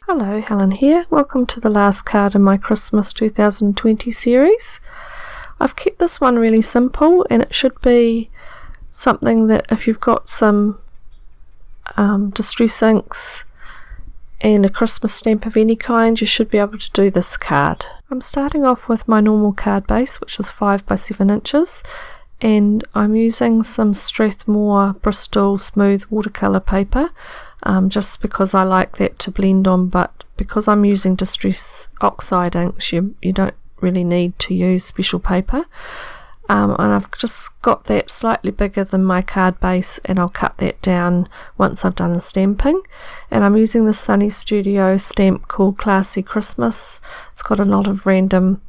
Hello, Helen here. Welcome to the last card in my Christmas 2020 series. I've kept this one really simple, and it should be something that if you've got some distress inks and a Christmas stamp of any kind, you should be able to do this card. I'm starting off with my normal card base, which is 5 by 7 inches, and I'm using some Strathmore Bristol smooth watercolour paper. Just because I like that to blend on, but because I'm using distress oxide inks, you don't really need to use special paper. And I've just got that slightly bigger than my card base, and I'll cut that down once I've done the stamping. And I'm using the Sunny Studio stamp called Classy Christmas. It's got a lot of random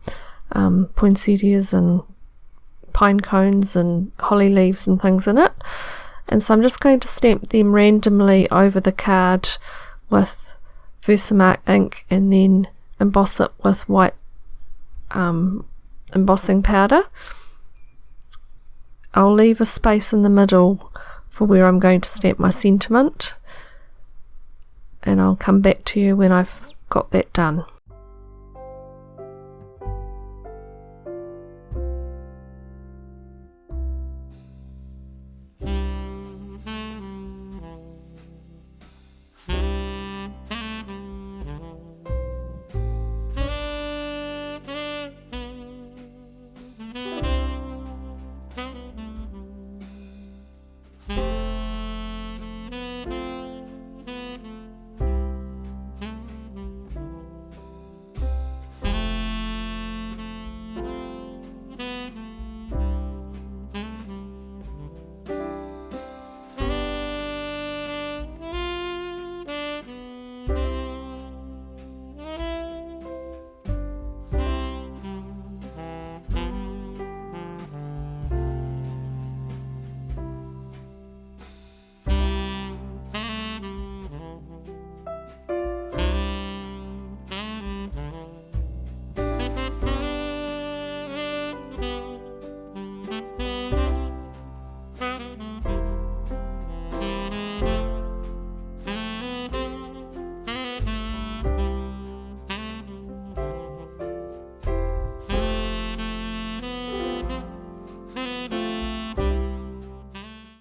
poinsettias and pine cones and holly leaves and things in it. And so I'm just going to stamp them randomly over the card with Versamark ink and then emboss it with white embossing powder. I'll leave a space in the middle for where I'm going to stamp my sentiment, and I'll come back to you when I've got that done.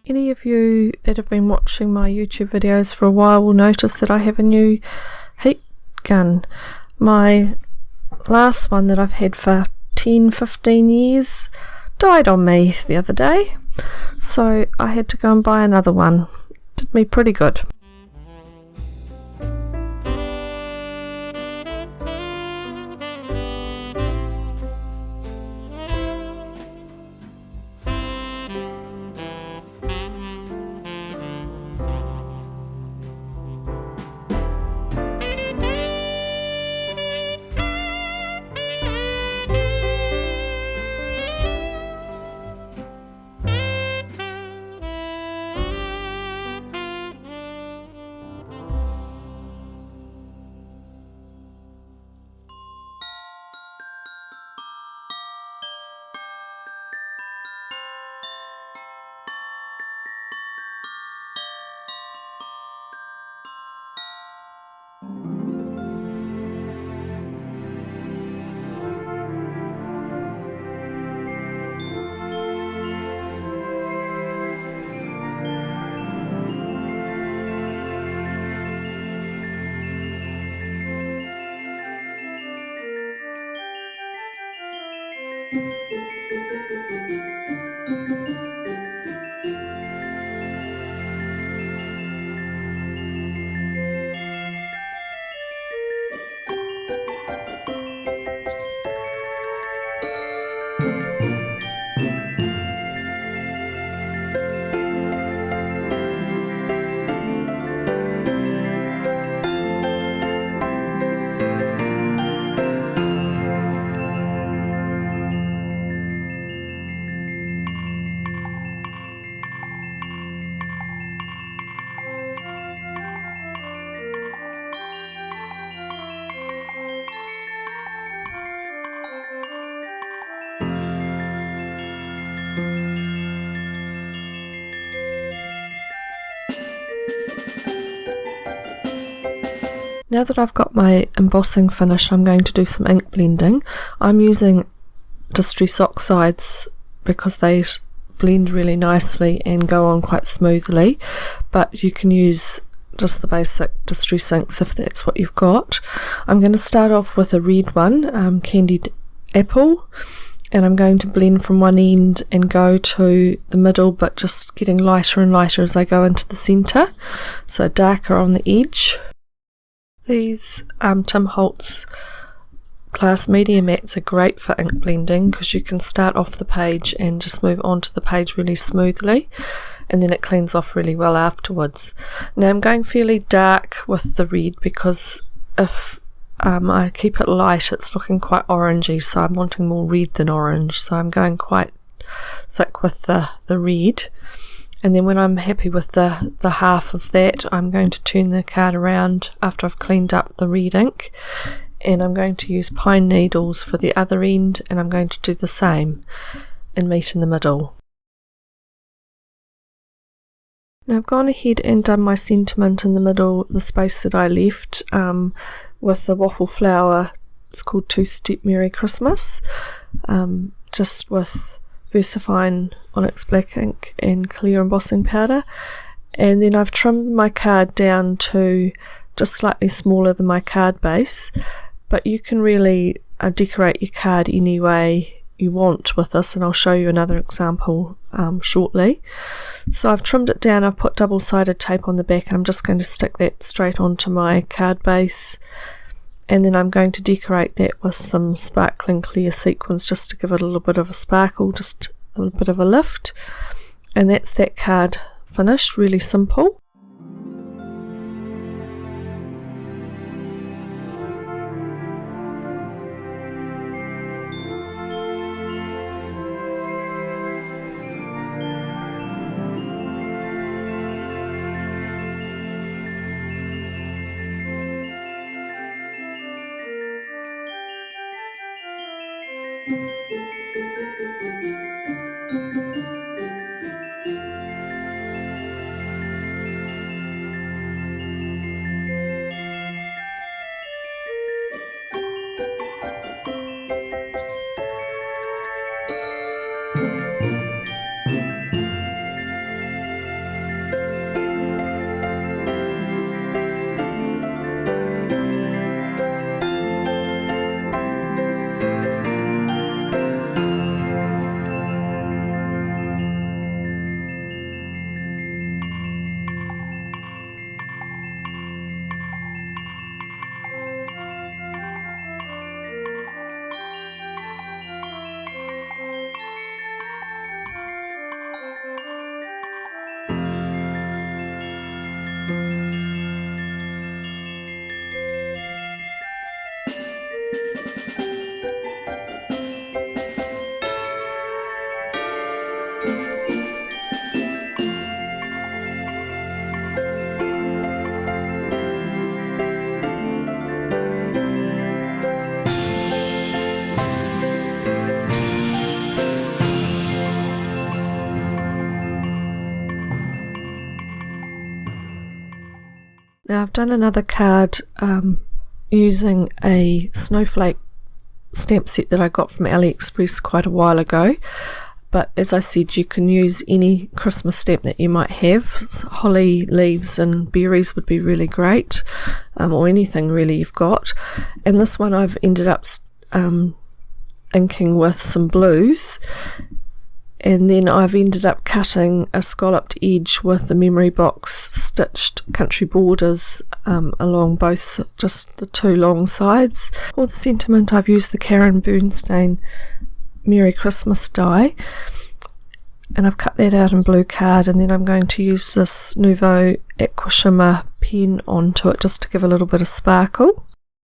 Any of you that have been watching my YouTube videos for a while will notice that I have a new heat gun. My last one that I've had for 10-15 years died on me the other day, so I had to go and buy another one. Did me pretty good. Now that I've got my embossing finished, I'm going to do some ink blending. I'm using distress oxides because they blend really nicely and go on quite smoothly, but you can use just the basic distress inks if that's what you've got. I'm going to start off with a red one, candied apple, and I'm going to blend from one end and go to the middle, but just getting lighter and lighter as I go into the centre, so darker on the edge. These Tim Holtz glass media mats are great for ink blending because you can start off the page and just move onto the page really smoothly, and then it cleans off really well afterwards. Now I'm going fairly dark with the red because if I keep it light it's looking quite orangey, so I'm wanting more red than orange, so I'm going quite thick with the red. And then when I'm happy with the half of that, I'm going to turn the card around after I've cleaned up the red ink, and I'm going to use pine needles for the other end, and I'm going to do the same and meet in the middle. Now I've gone ahead and done my sentiment in the middle, the space that I left, with the waffle flower. It's called Two Step Merry Christmas, just with VersaFine Onyx black ink and clear embossing powder. And then I've trimmed my card down to just slightly smaller than my card base, but you can really decorate your card any way you want with this, and I'll show you another example shortly. So I've trimmed it down, I've put double-sided tape on the back, and I'm just going to stick that straight onto my card base, and then I'm going to decorate that with some sparkling clear sequins just to give it a little bit of a sparkle, just a little bit of a lift. And that's that card finished, really simple. Now I've done another card using a Snowflake stamp set that I got from AliExpress quite a while ago, but as I said, you can use any Christmas stamp that you might have. Holly leaves and berries would be really great, or anything really you've got. And this one I've ended up inking with some blues, and then I've ended up cutting a scalloped edge with the memory box stitched country borders along both, just the two long sides. For the sentiment I've used the Karen Bernstein Merry Christmas die, and I've cut that out in blue card, and then I'm going to use this Nuvo Aqua shimmer pen onto it just to give a little bit of sparkle.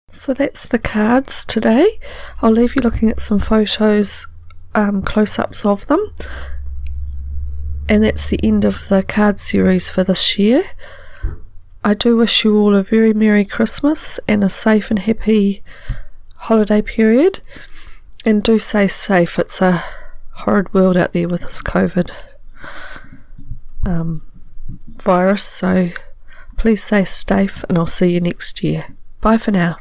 So that's the cards today. I'll leave you looking at some photos, close-ups of them, and that's the end of the card series for this year. I do wish you all a very Merry Christmas and a safe and happy holiday period, and do stay safe. It's a horrid world out there with this COVID virus, so please stay safe, and I'll see you next year. Bye for now.